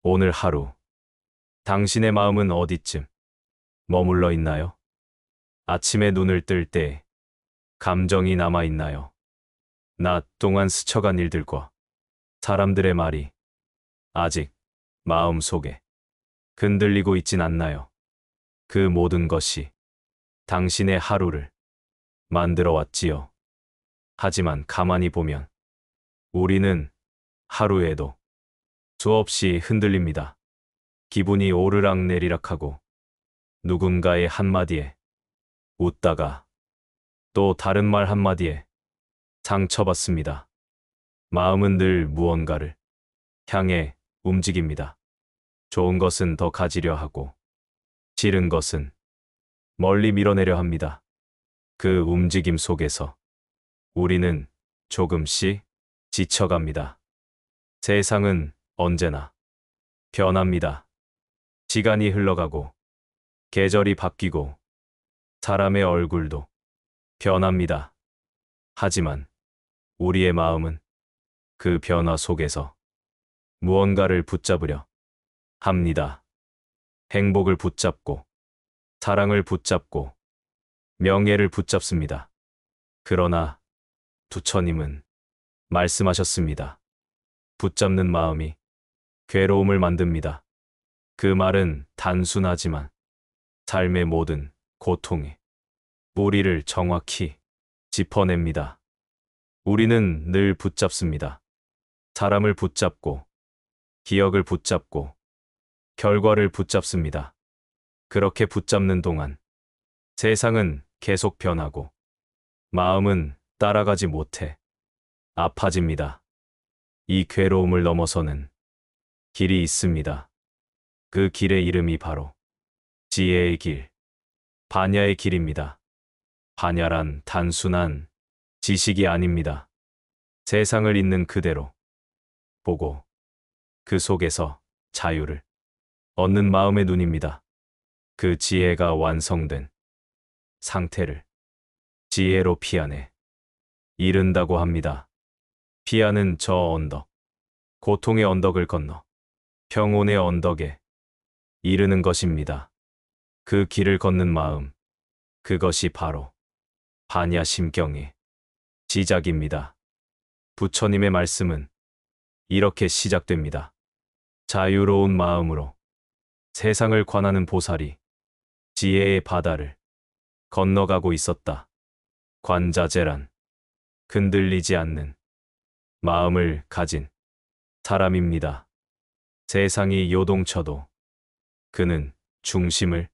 오늘 하루, 당신의 마음은 어디쯤 머물러 있나요? 아침에 눈을 뜰 때 감정이 남아 있나요? 낮 동안 스쳐간 일들과 사람들의 말이 아직 마음 속에 흔들리고 있진 않나요? 그 모든 것이 당신의 하루를 만들어 왔지요. 하지만 가만히 보면 우리는 하루에도 수없이 흔들립니다. 기분이 오르락내리락하고 누군가의 한마디에 웃다가 또 다른 말 한마디에 상처받습니다. 마음은 늘 무언가를 향해 움직입니다. 좋은 것은 더 가지려 하고 싫은 것은 멀리 밀어내려 합니다. 그 움직임 속에서 우리는 조금씩 지쳐갑니다. 세상은 언제나 변합니다. 시간이 흘러가고 계절이 바뀌고 사람의 얼굴도 변합니다. 하지만 우리의 마음은 그 변화 속에서 무언가를 붙잡으려 합니다. 행복을 붙잡고 사랑을 붙잡고 명예를 붙잡습니다. 그러나 부처님은 말씀하셨습니다. 붙잡는 마음이 괴로움을 만듭니다. 그 말은 단순하지만 삶의 모든 고통의 뿌리를 정확히 짚어냅니다. 우리는 늘 붙잡습니다. 사람을 붙잡고, 기억을 붙잡고, 결과를 붙잡습니다. 그렇게 붙잡는 동안 세상은 계속 변하고 마음은 따라가지 못해 아파집니다. 이 괴로움을 넘어서는 길이 있습니다. 그 길의 이름이 바로 지혜의 길, 반야의 길입니다. 반야란 단순한 지식이 아닙니다. 세상을 있는 그대로 보고 그 속에서 자유를 얻는 마음의 눈입니다. 그 지혜가 완성된 상태를 지혜로 피안에 이른다고 합니다. 피안은 저 언덕, 고통의 언덕을 건너 평온의 언덕에 이르는 것입니다. 그 길을 걷는 마음, 그것이 바로 반야 심경의 시작입니다. 부처님의 말씀은 이렇게 시작됩니다. 자유로운 마음으로 세상을 관하는 보살이 지혜의 바다를 건너가고 있었다. 관자재란 흔들리지 않는 마음을 가진 사람입니다. 세상이 요동쳐도 그는 중심을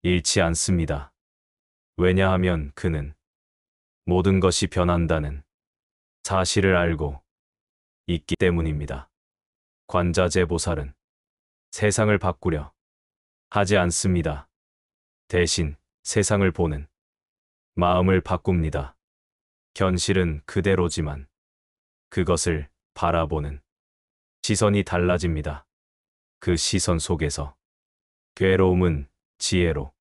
잃지 않습니다. 왜냐하면 그는 모든 것이 변한다는 사실을 알고 있기 때문입니다. 관자재 보살은 세상을 바꾸려 하지 않습니다. 대신 세상을 보는 마음을 바꿉니다. 현실은 그대로지만 그것을 바라보는 시선이 달라집니다. 그 시선 속에서 괴로움은 지혜로,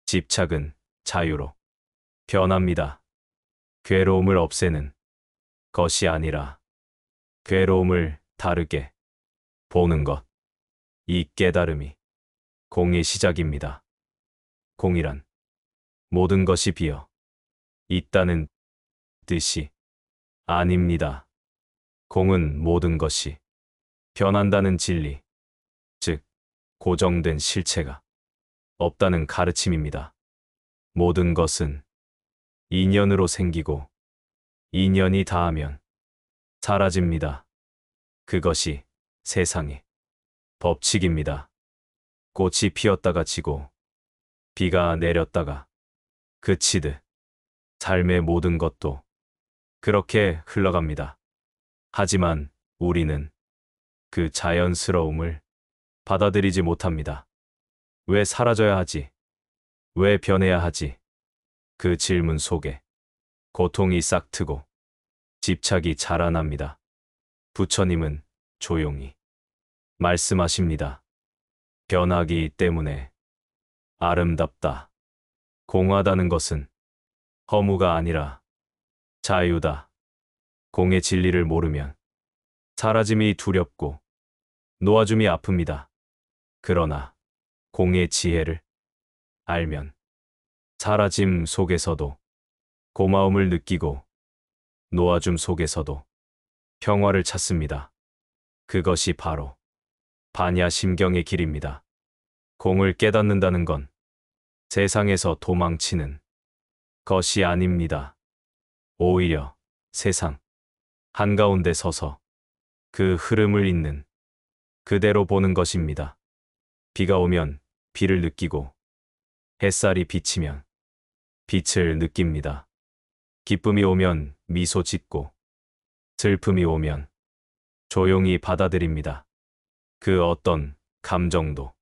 집착은 자유로 변합니다. 괴로움을 없애는 것이 아니라 괴로움을 다르게 보는 것. 이 깨달음이 공의 시작입니다. 공이란 모든 것이 비어 있다는 뜻이 아닙니다. 공은 모든 것이 변한다는 진리, 즉 고정된 실체가 없다는 가르침입니다. 모든 것은 인연으로 생기고 인연이 닿으면 사라집니다. 그것이 세상의 법칙입니다. 꽃이 피었다가 지고 비가 내렸다가 그치듯 삶의 모든 것도 그렇게 흘러갑니다. 하지만 우리는 그 자연스러움을 받아들이지 못합니다. 왜 사라져야 하지? 왜 변해야 하지? 그 질문 속에 고통이 싹트고 집착이 자라납니다. 부처님은 조용히 말씀하십니다. 변하기 때문에 아름답다. 공하다는 것은 허무가 아니라 자유다. 공의 진리를 모르면 사라짐이 두렵고 놓아줌이 아픕니다. 그러나 공의 지혜를 알면 사라짐 속에서도 고마움을 느끼고 놓아줌 속에서도 평화를 찾습니다. 그것이 바로 반야심경의 길입니다. 공을 깨닫는다는 건 세상에서 도망치는 것이 아닙니다. 오히려 세상 한가운데 서서 그 흐름을 잇는 그대로 보는 것입니다. 비가 오면 비를 느끼고 햇살이 비치면 빛을 느낍니다. 기쁨이 오면 미소 짓고 슬픔이 오면 조용히 받아들입니다. 그 어떤 감정도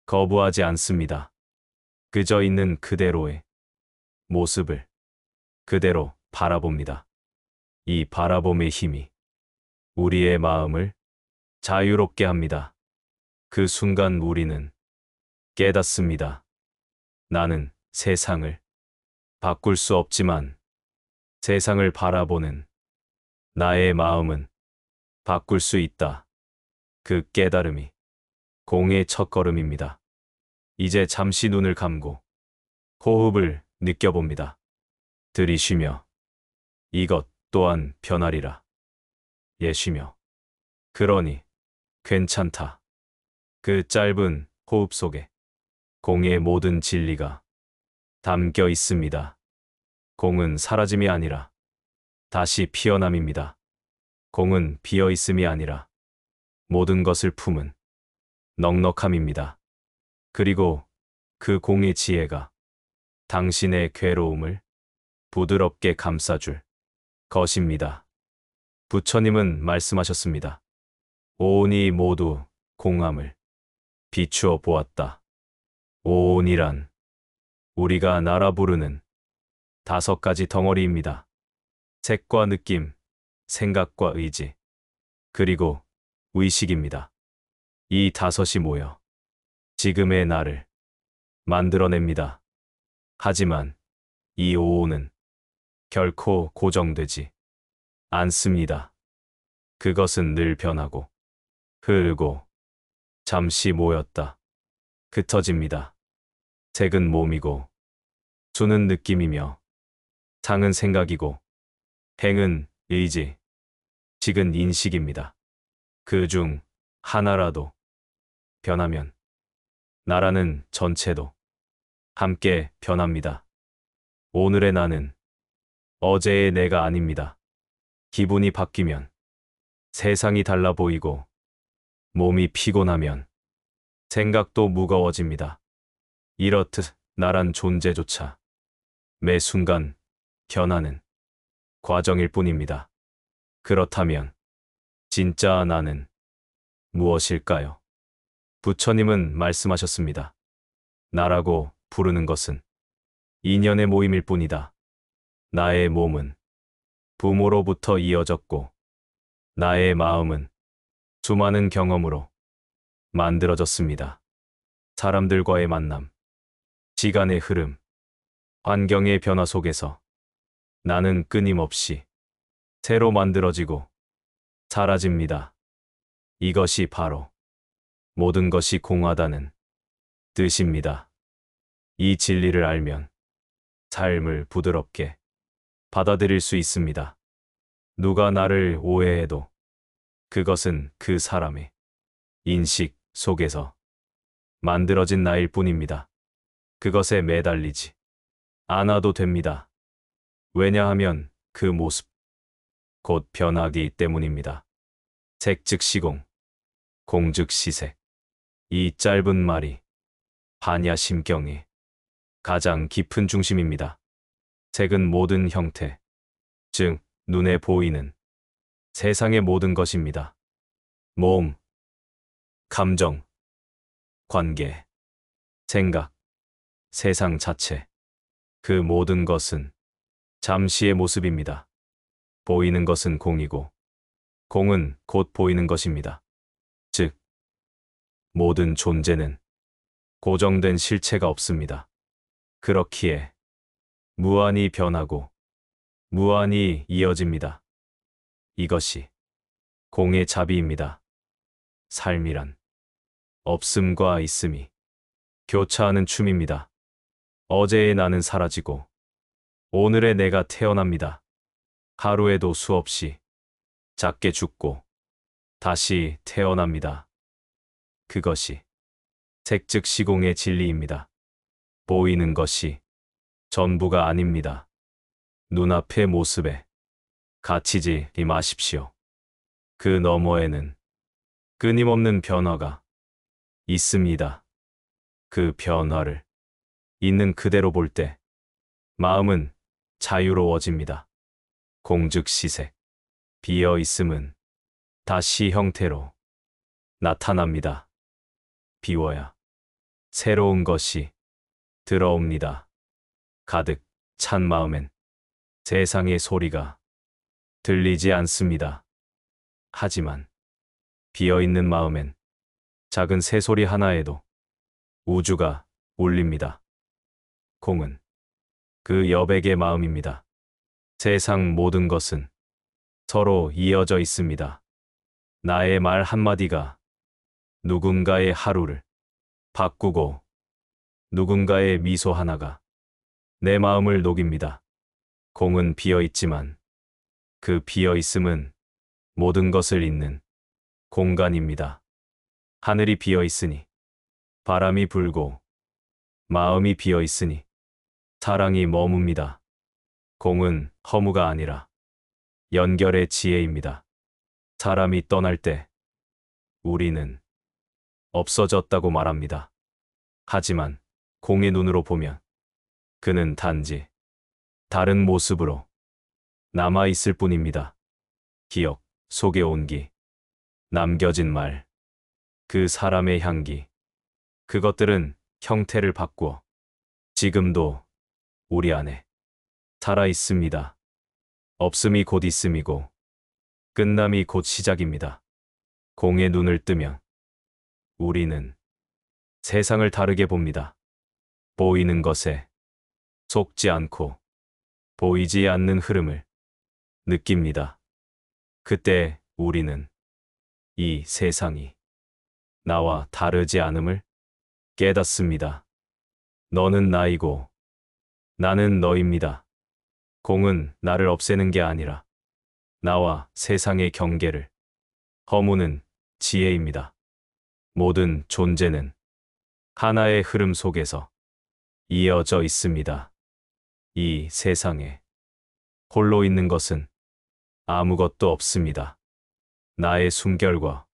거부하지 않습니다. 그저 있는 그대로의 모습을 그대로 바라봅니다. 이 바라봄의 힘이 우리의 마음을 자유롭게 합니다. 그 순간 우리는 깨닫습니다. 나는 세상을 바꿀 수 없지만 세상을 바라보는 나의 마음은 바꿀 수 있다. 그 깨달음이 공의 첫걸음입니다. 이제 잠시 눈을 감고 호흡을 느껴봅니다. 들이쉬며 이것 또한 변하리라. 예쉬며 그러니 괜찮다. 그 짧은 호흡 속에 공의 모든 진리가 담겨 있습니다. 공은 사라짐이 아니라 다시 피어남입니다. 공은 비어 있음이 아니라 모든 것을 품은 넉넉함입니다. 그리고 그 공의 지혜가 당신의 괴로움을 부드럽게 감싸줄 것입니다. 부처님은 말씀하셨습니다. 오온이 모두 공함을 비추어 보았다. 오온이란 우리가 날아 부르는 5가지 덩어리입니다. 색과 느낌, 생각과 의지, 그리고 의식입니다. 이 5이 모여 지금의 나를 만들어냅니다. 하지만 이 오온은 결코 고정되지 않습니다. 그것은 늘 변하고 흐르고 잠시 모였다 흩어집니다. 색은 몸이고 수는 느낌이며 상은 생각이고 행은 의지, 식은 인식입니다. 그 중 하나라도 변하면 나라는 전체도 함께 변합니다. 오늘의 나는 어제의 내가 아닙니다. 기분이 바뀌면 세상이 달라 보이고 몸이 피곤하면 생각도 무거워집니다. 이렇듯 나란 존재조차 매 순간 변하는 과정일 뿐입니다. 그렇다면 진짜 나는 무엇일까요? 부처님은 말씀하셨습니다. 나라고 부르는 것은 인연의 모임일 뿐이다. 나의 몸은 부모로부터 이어졌고 나의 마음은 수많은 경험으로 만들어졌습니다. 사람들과의 만남, 시간의 흐름, 환경의 변화 속에서 나는 끊임없이 새로 만들어지고 사라집니다. 이것이 바로 모든 것이 공하다는 뜻입니다. 이 진리를 알면 삶을 부드럽게 받아들일 수 있습니다. 누가 나를 오해해도 그것은 그 사람의 인식 속에서 만들어진 나일 뿐입니다. 그것에 매달리지 않아도 됩니다. 왜냐하면 그 모습, 곧 변하기 때문입니다. 색 즉 시공, 공 즉 시색. 이 짧은 말이 반야심경의 가장 깊은 중심입니다. 색은 모든 형태, 즉 눈에 보이는 세상의 모든 것입니다. 몸, 감정, 관계, 생각, 세상 자체, 그 모든 것은 잠시의 모습입니다. 보이는 것은 공이고 공은 곧 보이는 것입니다. 즉, 모든 존재는 고정된 실체가 없습니다. 그렇기에 무한히 변하고 무한히 이어집니다. 이것이 공의 자비입니다. 삶이란 없음과 있음이 교차하는 춤입니다. 어제의 나는 사라지고 오늘의 내가 태어납니다. 하루에도 수없이 작게 죽고 다시 태어납니다. 그것이 색즉 시공의 진리입니다. 보이는 것이 전부가 아닙니다. 눈앞의 모습에 갇히지 마십시오. 그 너머에는 끊임없는 변화가 있습니다. 그 변화를 있는 그대로 볼 때 마음은 자유로워집니다. 공즉시색, 비어 있음은 다시 형태로 나타납니다. 비워야 새로운 것이 들어옵니다. 가득 찬 마음엔 세상의 소리가 들리지 않습니다. 하지만 비어있는 마음엔 작은 새소리 하나에도 우주가 울립니다. 공은 그 여백의 마음입니다. 세상 모든 것은 서로 이어져 있습니다. 나의 말 한마디가 누군가의 하루를 바꾸고 누군가의 미소 하나가 내 마음을 녹입니다. 공은 비어 있지만 그 비어 있음은 모든 것을 잇는 공간입니다. 하늘이 비어 있으니 바람이 불고 마음이 비어 있으니 사랑이 머뭅니다. 공은 허무가 아니라 연결의 지혜입니다. 사람이 떠날 때 우리는 없어졌다고 말합니다. 하지만 공의 눈으로 보면 그는 단지 다른 모습으로 남아있을 뿐입니다. 기억 속의 온기, 남겨진 말, 그 사람의 향기, 그것들은 형태를 바꾸어 지금도 우리 안에 살아 있습니다. 없음이 곧 있음이고 끝남이 곧 시작입니다. 공의 눈을 뜨면 우리는 세상을 다르게 봅니다. 보이는 것에 속지 않고 보이지 않는 흐름을 느낍니다. 그때 우리는 이 세상이 나와 다르지 않음을 깨닫습니다. 너는 나이고 나는 너입니다. 공은 나를 없애는 게 아니라 나와 세상의 경계를 허무는 지혜입니다. 모든 존재는 하나의 흐름 속에서 이어져 있습니다. 이 세상에 홀로 있는 것은 아무것도 없습니다. 나의 숨결과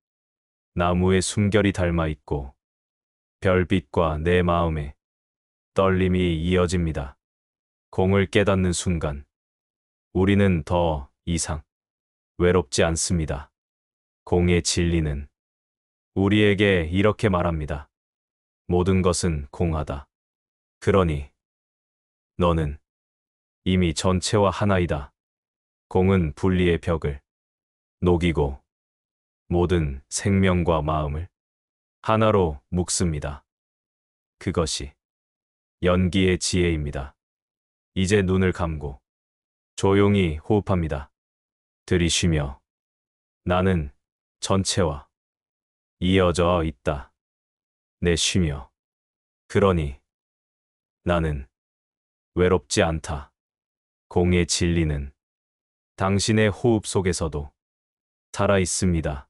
나무의 숨결이 닮아 있고 별빛과 내 마음의 떨림이 이어집니다. 공을 깨닫는 순간 우리는 더 이상 외롭지 않습니다. 공의 진리는 우리에게 이렇게 말합니다. 모든 것은 공하다. 그러니 너는 이미 전체와 하나이다. 공은 분리의 벽을 녹이고 모든 생명과 마음을 하나로 묶습니다. 그것이 연기의 지혜입니다. 이제 눈을 감고 조용히 호흡합니다. 들이쉬며 나는 전체와 이어져 있다. 내쉬며 그러니 나는 외롭지 않다. 공의 진리는 당신의 호흡 속에서도 살아 있습니다.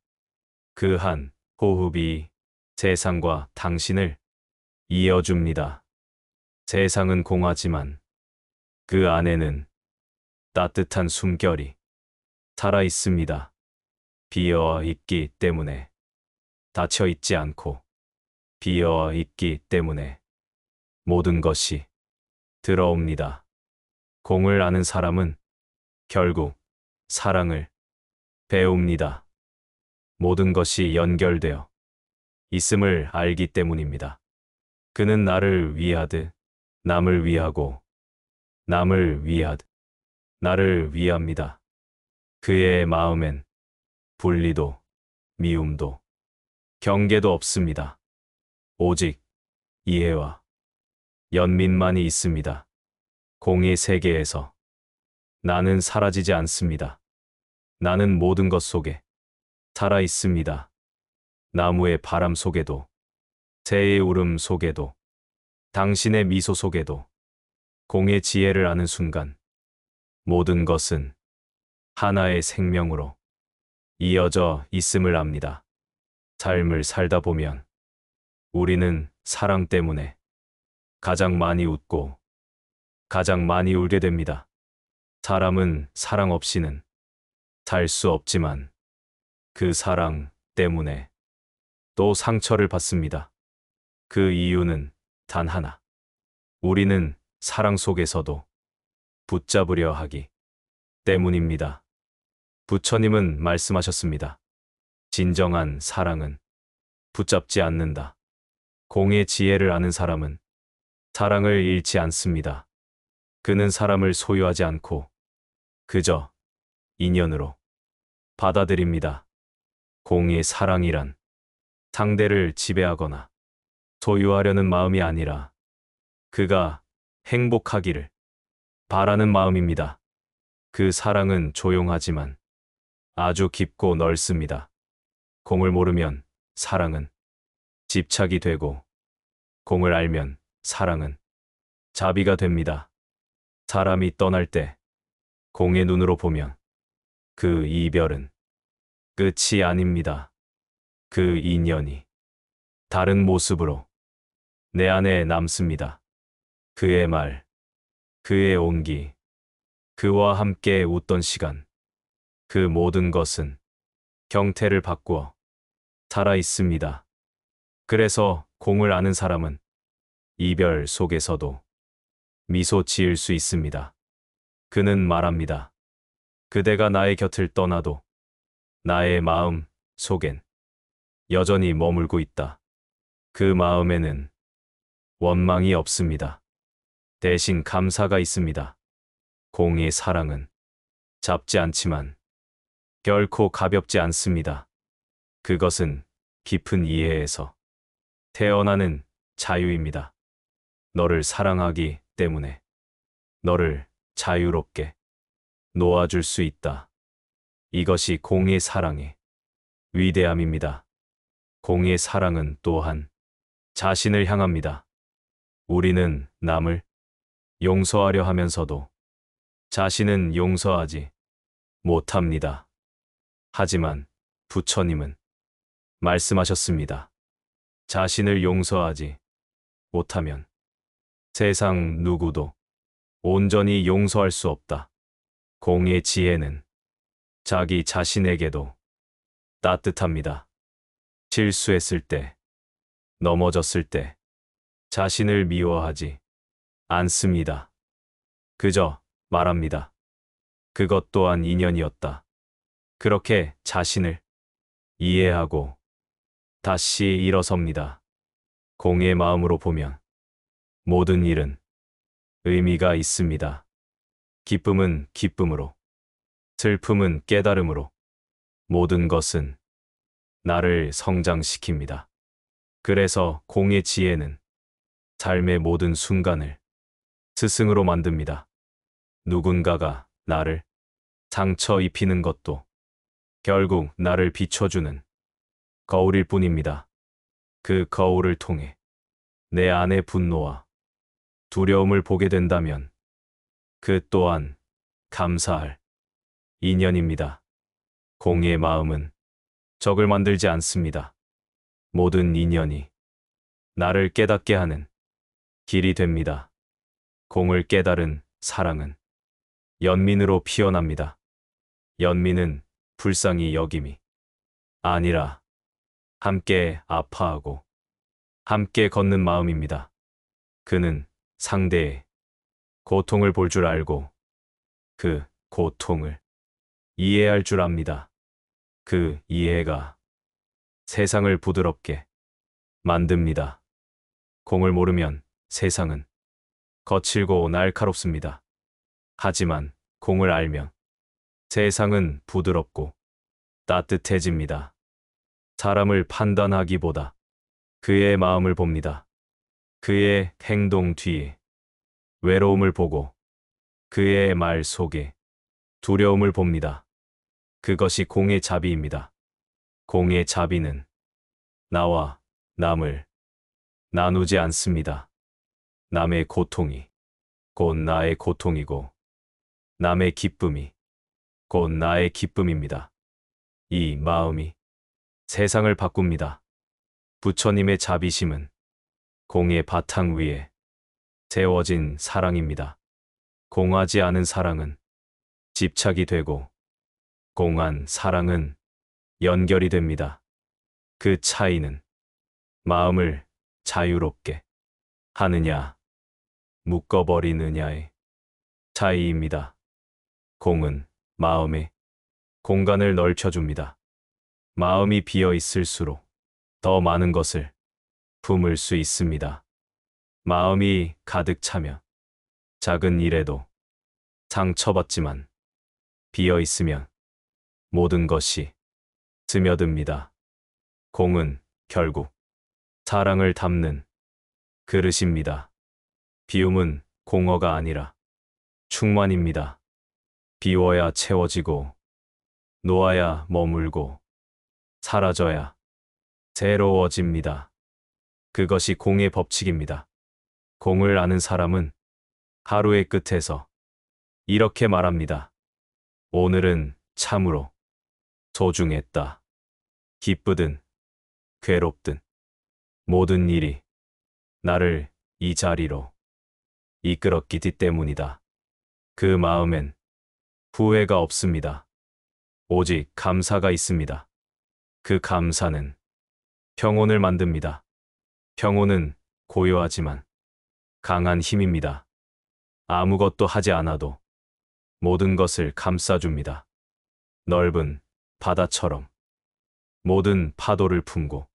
그 한 호흡이 세상과 당신을 이어줍니다. 세상은 공하지만 그 안에는 따뜻한 숨결이 살아 있습니다. 비어 있기 때문에 닫혀 있지 않고 비어 있기 때문에 모든 것이 들어옵니다. 공을 아는 사람은 결국 사랑을 배웁니다. 모든 것이 연결되어 있음을 알기 때문입니다. 그는 나를 위하듯 남을 위하고 남을 위하듯 나를 위합니다. 그의 마음엔 분리도 미움도 경계도 없습니다. 오직 이해와 연민만이 있습니다. 공의 세계에서 나는 사라지지 않습니다. 나는 모든 것 속에 살아 있습니다. 나무의 바람 속에도, 새의 울음 속에도, 당신의 미소 속에도, 공의 지혜를 아는 순간, 모든 것은 하나의 생명으로 이어져 있음을 압니다. 삶을 살다 보면 우리는 사랑 때문에 가장 많이 웃고 가장 많이 울게 됩니다. 사람은 사랑 없이는 살 수 없지만 그 사랑 때문에 또 상처를 받습니다. 그 이유는 단 하나. 우리는 사랑 속에서도 붙잡으려 하기 때문입니다. 부처님은 말씀하셨습니다. 진정한 사랑은 붙잡지 않는다. 공의 지혜를 아는 사람은 사랑을 잃지 않습니다. 그는 사람을 소유하지 않고 그저 인연으로 받아들입니다. 공의 사랑이란 상대를 지배하거나 소유하려는 마음이 아니라 그가 행복하기를 바라는 마음입니다. 그 사랑은 조용하지만 아주 깊고 넓습니다. 공을 모르면 사랑은 집착이 되고 공을 알면 사랑은 자비가 됩니다. 사람이 떠날 때 공의 눈으로 보면 그 이별은 끝이 아닙니다. 그 인연이 다른 모습으로 내 안에 남습니다. 그의 말, 그의 온기, 그와 함께 웃던 시간, 그 모든 것은 형태를 바꾸어 살아 있습니다. 그래서 공을 아는 사람은 이별 속에서도 미소 지을 수 있습니다. 그는 말합니다. 그대가 나의 곁을 떠나도 나의 마음 속엔 여전히 머물고 있다. 그 마음에는 원망이 없습니다. 대신 감사가 있습니다. 공의 사랑은 잡지 않지만 결코 가볍지 않습니다. 그것은 깊은 이해에서 태어나는 자유입니다. 너를 사랑하기 때문에 너를 자유롭게 놓아줄 수 있다. 이것이 공의 사랑의 위대함입니다. 공의 사랑은 또한 자신을 향합니다. 우리는 남을 용서하려 하면서도 자신은 용서하지 못합니다. 하지만 부처님은 말씀하셨습니다. 자신을 용서하지 못하면 세상 누구도 온전히 용서할 수 없다. 공의 지혜는 자기 자신에게도 따뜻합니다. 실수했을 때, 넘어졌을 때 자신을 미워하지 않습니다. 그저 말합니다. 그것 또한 인연이었다. 그렇게 자신을 이해하고 다시 일어섭니다. 공의 마음으로 보면 모든 일은 의미가 있습니다. 기쁨은 기쁨으로, 슬픔은 깨달음으로, 모든 것은 나를 성장시킵니다. 그래서 공의 지혜는 삶의 모든 순간을 스승으로 만듭니다. 누군가가 나를 상처 입히는 것도 결국 나를 비춰주는 거울일 뿐입니다. 그 거울을 통해 내 안의 분노와 두려움을 보게 된다면 그 또한 감사할 인연입니다. 공의 마음은 적을 만들지 않습니다. 모든 인연이 나를 깨닫게 하는 길이 됩니다. 공을 깨달은 사랑은 연민으로 피어납니다. 연민은 불쌍히 여김이 아니라 함께 아파하고 함께 걷는 마음입니다. 그는 상대의 고통을 볼 줄 알고 그 고통을 이해할 줄 압니다. 그 이해가 세상을 부드럽게 만듭니다. 공을 모르면 세상은 거칠고 날카롭습니다. 하지만 공을 알면 세상은 부드럽고 따뜻해집니다. 사람을 판단하기보다 그의 마음을 봅니다. 그의 행동 뒤에 외로움을 보고 그의 말 속에 두려움을 봅니다. 그것이 공의 자비입니다. 공의 자비는 나와 남을 나누지 않습니다. 남의 고통이 곧 나의 고통이고 남의 기쁨이 곧 나의 기쁨입니다. 이 마음이 세상을 바꿉니다. 부처님의 자비심은 공의 바탕 위에 세워진 사랑입니다. 공하지 않은 사랑은 집착이 되고 공한 사랑은 연결이 됩니다. 그 차이는 마음을 자유롭게 하느냐, 묶어버리느냐의 차이입니다. 공은 마음에 공간을 넓혀줍니다. 마음이 비어 있을수록 더 많은 것을 품을 수 있습니다. 마음이 가득 차면 작은 일에도 상처받지만 비어 있으면 모든 것이 스며듭니다. 공은 결국 사랑을 담는 그릇입니다. 비움은 공허가 아니라 충만입니다. 비워야 채워지고 놓아야 머물고 사라져야 새로워집니다. 그것이 공의 법칙입니다. 공을 아는 사람은 하루의 끝에서 이렇게 말합니다. 오늘은 참으로 소중했다. 기쁘든 괴롭든 모든 일이 나를 이 자리로 이끌었기 때문이다. 그 마음엔 후회가 없습니다. 오직 감사가 있습니다. 그 감사는 평온을 만듭니다. 평온은 고요하지만 강한 힘입니다. 아무것도 하지 않아도 모든 것을 감싸줍니다. 넓은 바다처럼 모든 파도를 품고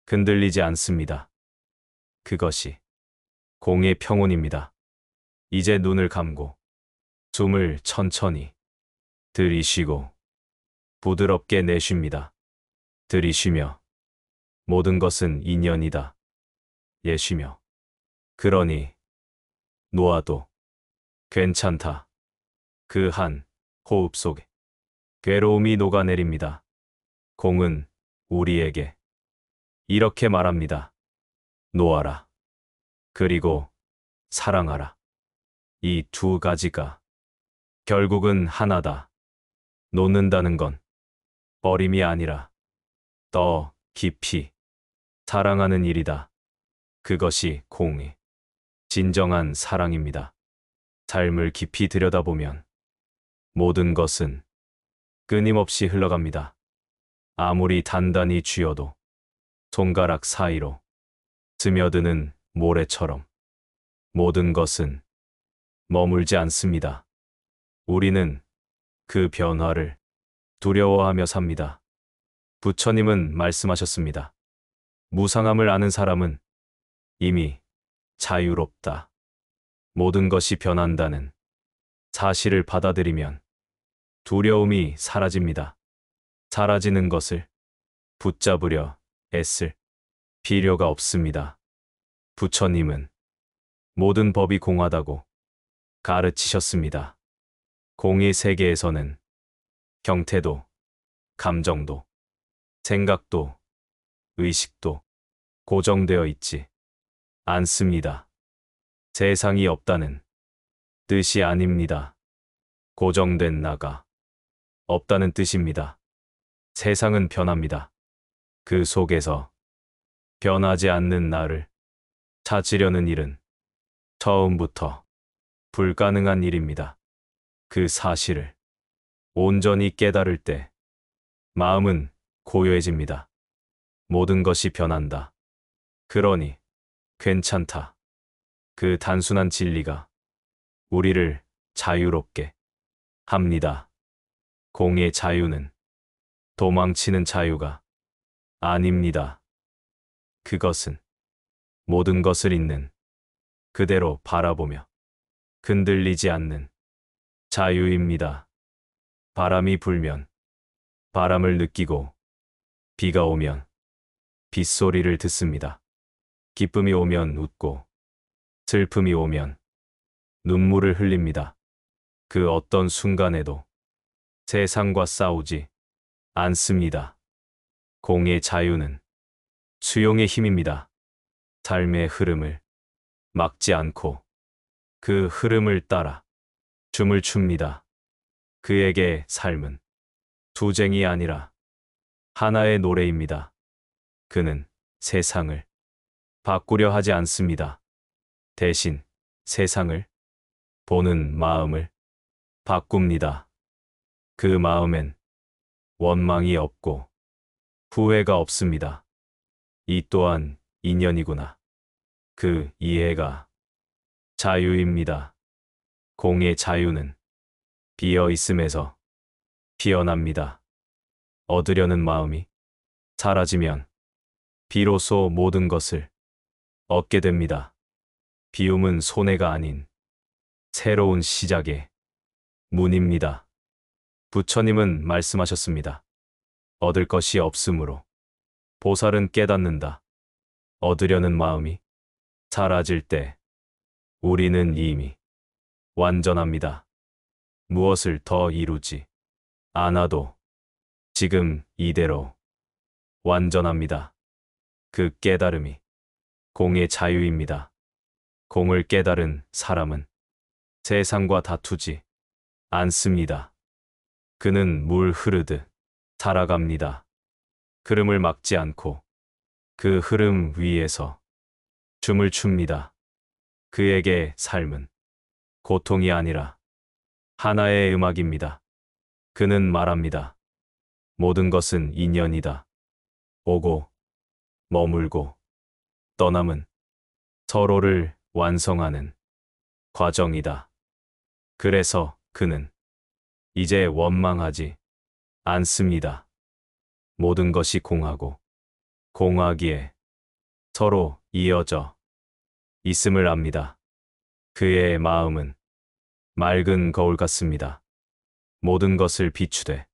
흔들리지 않습니다. 그것이 공의 평온입니다. 이제 눈을 감고 숨을 천천히 들이쉬고 부드럽게 내쉽니다. 들이쉬며 모든 것은 인연이다. 예쉬며 그러니 놓아도 괜찮다. 그 한 호흡 속에 괴로움이 녹아내립니다. 공은 우리에게 이렇게 말합니다. 놓아라. 그리고 사랑하라. 이 두 가지가 결국은 하나다. 놓는다는 건 버림이 아니라 더 깊이 사랑하는 일이다. 그것이 공의 진정한 사랑입니다. 삶을 깊이 들여다보면 모든 것은 끊임없이 흘러갑니다. 아무리 단단히 쥐어도 손가락 사이로 스며드는 모래처럼 모든 것은 머물지 않습니다. 우리는 그 변화를 두려워하며 삽니다. 부처님은 말씀하셨습니다. 무상함을 아는 사람은 이미 자유롭다. 모든 것이 변한다는 사실을 받아들이면 두려움이 사라집니다. 사라지는 것을 붙잡으려 애쓸 필요가 없습니다. 부처님은 모든 법이 공하다고 가르치셨습니다. 공의 세계에서는 형태도, 감정도, 생각도, 의식도 고정되어 있지 않습니다. 세상이 없다는 뜻이 아닙니다. 고정된 나가 없다는 뜻입니다. 세상은 변합니다. 그 속에서 변하지 않는 나를 찾으려는 일은 처음부터 불가능한 일입니다. 그 사실을 온전히 깨달을 때 마음은 고요해집니다. 모든 것이 변한다. 그러니 괜찮다. 그 단순한 진리가 우리를 자유롭게 합니다. 공의 자유는 도망치는 자유가 아닙니다. 그것은 모든 것을 있는 그대로 바라보며 흔들리지 않는 자유입니다. 바람이 불면 바람을 느끼고 비가 오면 빗소리를 듣습니다. 기쁨이 오면 웃고 슬픔이 오면 눈물을 흘립니다. 그 어떤 순간에도 세상과 싸우지 않습니다. 공의 자유는 수용의 힘입니다. 삶의 흐름을 막지 않고 그 흐름을 따라 춤을 춥니다. 그에게 삶은 투쟁이 아니라 하나의 노래입니다. 그는 세상을 바꾸려 하지 않습니다. 대신 세상을 보는 마음을 바꿉니다. 그 마음엔 원망이 없고 후회가 없습니다. 이 또한 인연이구나. 그 이해가 자유입니다. 공의 자유는 비어 있음에서 피어납니다. 얻으려는 마음이 사라지면 비로소 모든 것을 얻게 됩니다. 비움은 손해가 아닌 새로운 시작의 문입니다. 부처님은 말씀하셨습니다. 얻을 것이 없으므로 보살은 깨닫는다. 얻으려는 마음이 사라질 때 우리는 이미 완전합니다. 무엇을 더 이루지 않아도 지금 이대로 완전합니다. 그 깨달음이 공의 자유입니다. 공을 깨달은 사람은 세상과 다투지 않습니다. 그는 물 흐르듯 살아갑니다. 흐름을 막지 않고 그 흐름 위에서 춤을 춥니다. 그에게 삶은 고통이 아니라 하나의 음악입니다. 그는 말합니다. 모든 것은 인연이다. 오고 머물고 떠남은 서로를 완성하는 과정이다. 그래서 그는 이제 원망하지 않습니다. 모든 것이 공하고 공하기에 서로 이어져 있음을 압니다. 그의 마음은 맑은 거울 같습니다. 모든 것을 비추되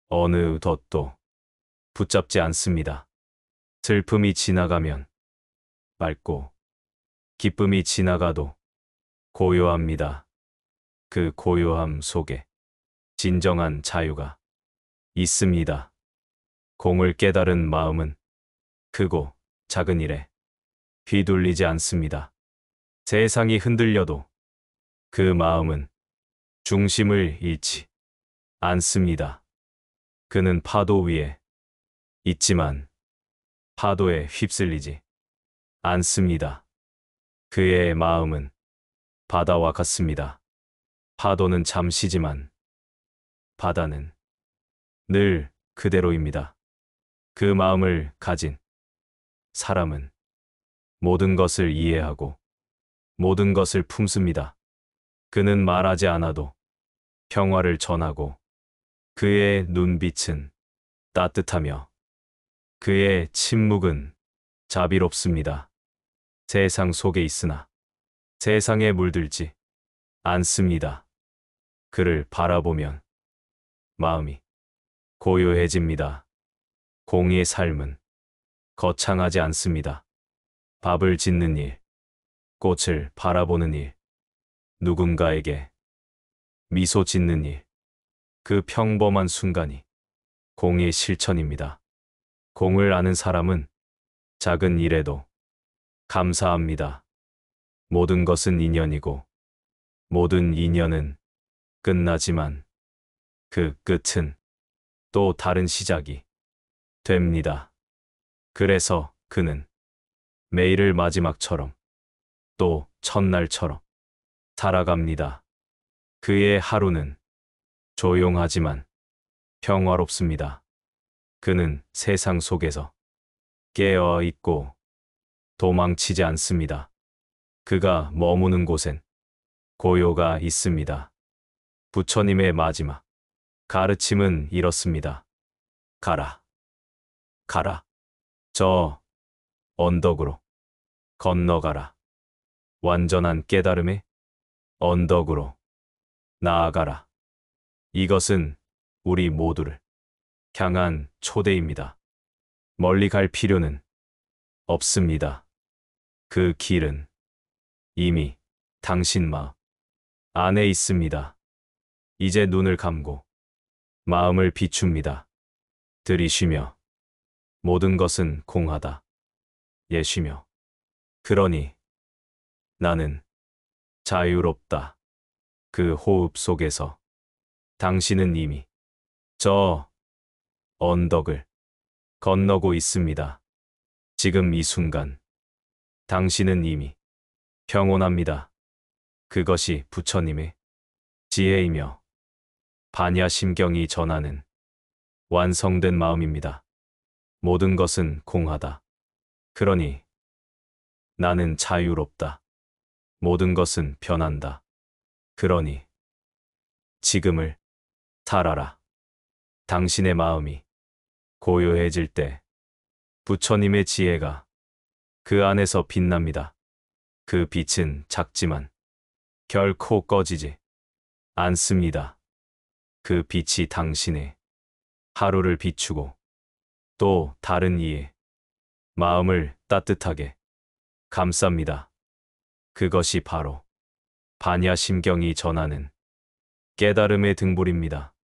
어느 덫도 붙잡지 않습니다. 슬픔이 지나가면 맑고 기쁨이 지나가도 고요합니다. 그 고요함 속에 진정한 자유가 있습니다. 공을 깨달은 마음은 크고 작은 일에 휘둘리지 않습니다. 세상이 흔들려도 그 마음은 중심을 잃지 않습니다. 그는 파도 위에 있지만 파도에 휩쓸리지 않습니다. 그의 마음은 바다와 같습니다. 파도는 잠시지만 바다는 늘 그대로입니다. 그 마음을 가진 사람은 모든 것을 이해하고 모든 것을 품습니다. 그는 말하지 않아도 평화를 전하고 그의 눈빛은 따뜻하며 그의 침묵은 자비롭습니다. 세상 속에 있으나 세상에 물들지 않습니다. 그를 바라보면 마음이 고요해집니다. 공의 삶은 거창하지 않습니다. 밥을 짓는 일, 꽃을 바라보는 일, 누군가에게 미소 짓는 일, 그 평범한 순간이 공의 실천입니다. 공을 아는 사람은 작은 일에도 감사합니다. 모든 것은 인연이고 모든 인연은 끝나지만 그 끝은 또 다른 시작이 됩니다. 그래서 그는 매일을 마지막처럼 또 첫날처럼 살아갑니다. 그의 하루는 조용하지만 평화롭습니다. 그는 세상 속에서 깨어 있고 도망치지 않습니다. 그가 머무는 곳엔 고요가 있습니다. 부처님의 마지막 가르침은 이렇습니다. 가라, 가라. 저 언덕으로 건너가라. 완전한 깨달음의 언덕으로 나아가라. 이것은 우리 모두를 향한 초대입니다. 멀리 갈 필요는 없습니다. 그 길은 이미 당신 마음 안에 있습니다. 이제 눈을 감고 마음을 비춥니다. 들이쉬며 모든 것은 공하다. 예시며. 그러니 나는 자유롭다. 그 호흡 속에서 당신은 이미 저 언덕을 건너고 있습니다. 지금 이 순간 당신은 이미 평온합니다. 그것이 부처님의 지혜이며 반야심경이 전하는 완성된 마음입니다. 모든 것은 공하다. 그러니 나는 자유롭다. 모든 것은 변한다. 그러니 지금을 살아라. 당신의 마음이 고요해질 때 부처님의 지혜가 그 안에서 빛납니다. 그 빛은 작지만 결코 꺼지지 않습니다. 그 빛이 당신의 하루를 비추고 또 다른 이의 마음을 따뜻하게 감쌉니다. 그것이 바로 반야심경이 전하는 깨달음의 등불입니다.